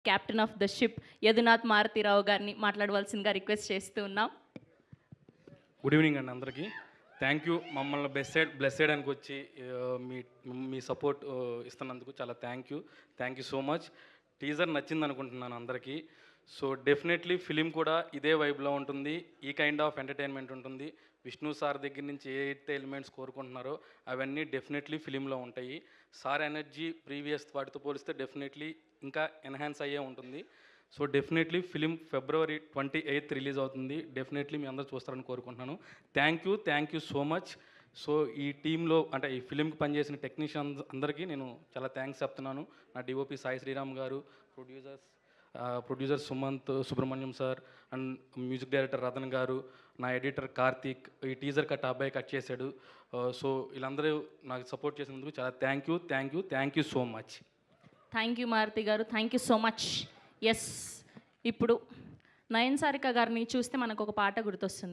Captain of the ship Yadunath Maruthi Rao గారిని మాట్లాడవలసిందిగా request చేస్తూ ఉన్నాం. గుడ్ ఈవినింగ్ అండి అందరికీ. థ్యాంక్ యూ మమ్మల్ని బ్లెస్ చేయడానికి వచ్చి మీ మీ సపోర్ట్ ఇస్తున్నందుకు చాలా thank you so much. Teaser నచ్చింది అనుకుంటున్నాను అందరికీ. సో డెఫినెట్లీ ఫిలిం కూడా ఇదే వైబ్లో ఉంటుంది, ఈ కైండ్ ఆఫ్ ఎంటర్టైన్మెంట్ ఉంటుంది. విష్ణు సార్ దగ్గర నుంచి ఏ అయితే ఎలిమెంట్స్ కోరుకుంటున్నారో అవన్నీ డెఫినెట్లీ ఫిలింలో ఉంటాయి. సార్ ఎనర్జీ ప్రీవియస్ వాటితో పోలిస్తే డెఫినెట్లీ ఇంకా ఎన్హాన్స్ అయ్యే ఉంటుంది. So definitely film February 28th release అవుతుంది. డెఫినెట్లీ మీ అందరూ చూస్తారని కోరుకుంటున్నాను. Thank you so much. So ఈ టీంలో అంటే ఈ ఫిలింకి పనిచేసిన టెక్నీషియన్స్ అందరికీ నేను చాలా థ్యాంక్స్ చెప్తున్నాను. నా డిఓపి సాయి శ్రీరామ్ గారు, producer Sumanth Subrahmanyam sir and music director Ratan గారు, నా ఎడిటర్ కార్తీక్, ఈ టీజర్ అబ్బాయి కట్ చేశాడు. సో వీళ్ళందరూ నాకు సపోర్ట్ చేసినందుకు చాలా thank you so much. Thank you Maruti garu, thank you so much. Yes, ఇప్పుడు నయన్ సారిక గారిని చూస్తే మనకు ఒక పాట గుర్తొస్తుంది.